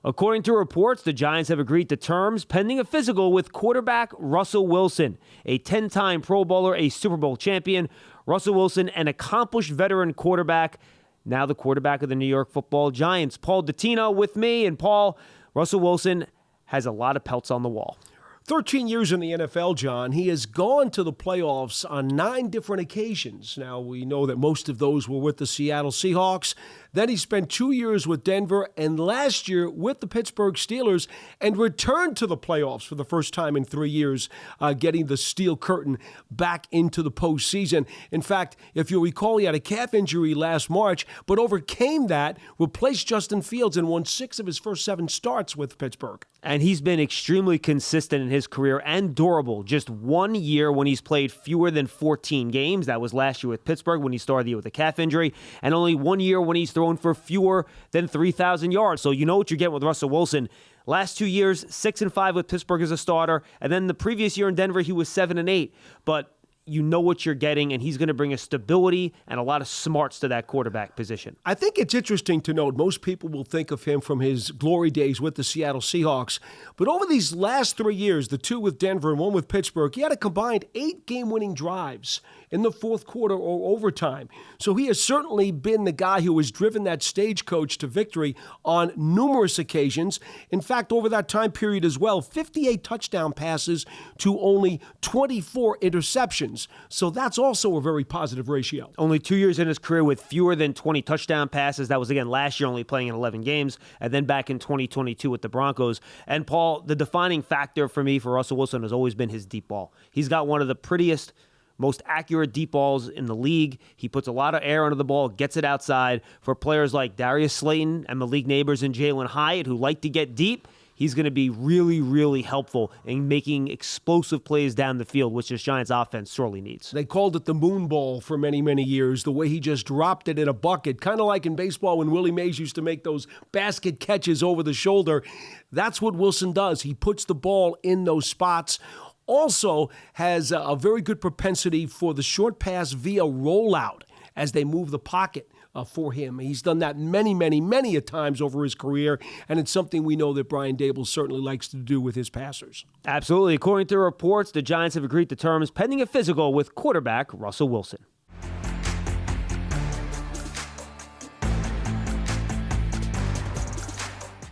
According to reports, the Giants have agreed to terms pending a physical with quarterback Russell Wilson, a 10-time Pro Bowler, a Super Bowl champion. Russell Wilson, an accomplished veteran quarterback, now the quarterback of the New York Football Giants. Paul Dottino with me. And Paul, Russell Wilson has a lot of pelts on the wall. 13 years in the NFL, John. He has gone to the playoffs on 9 different occasions. Now, we know that most of those were with the Seattle Seahawks. Then he spent 2 years with Denver and last year with the Pittsburgh Steelers and returned to the playoffs for the first time in 3 years, getting the Steel Curtain back into the postseason. In fact, if you recall, he had a calf injury last March, but overcame that, replaced Justin Fields, and won 6 of his first 7 starts with Pittsburgh. And he's been extremely consistent in his career and durable. Just 1 year when he's played fewer than 14 games. That was last year with Pittsburgh when he started the year with a calf injury. And only 1 year when he's thrown for fewer than 3,000 yards. So you know what you're getting with Russell Wilson. Last 2 years, 6-5 with Pittsburgh as a starter. And then the previous year in Denver, he was 7-8. But you know what you're getting, and he's going to bring a stability and a lot of smarts to that quarterback position. I think it's interesting to note most people will think of him from his glory days with the Seattle Seahawks. But over these last 3 years, the 2 with Denver and 1 with Pittsburgh, he had a combined 8 game-winning drives in the fourth quarter or overtime. So he has certainly been the guy who has driven that stagecoach to victory on numerous occasions. In fact, over that time period as well, 58 touchdown passes to only 24 interceptions. So that's also a very positive ratio. Only 2 years in his career with fewer than 20 touchdown passes. That was, again, last year only playing in 11 games, and then back in 2022 with the Broncos. And, Paul, the defining factor for me for Russell Wilson has always been his deep ball. He's got one of the prettiest, most accurate deep balls in the league. He puts a lot of air under the ball, gets it outside. For players like Darius Slayton and Malik Nabers and Jalen Hyatt who like to get deep, he's going to be really, really helpful in making explosive plays down the field, which this Giants offense sorely needs. They called it the moon ball for many, many years, the way he just dropped it in a bucket, kind of like in baseball when Willie Mays used to make those basket catches over the shoulder. That's what Wilson does. He puts the ball in those spots. Also has a very good propensity for the short pass via rollout as they move the pocket for him. He's done that many, many, many a times over his career, and it's something we know that Brian Daboll certainly likes to do with his passers. Absolutely. According to reports, the Giants have agreed to terms pending a physical with quarterback Russell Wilson.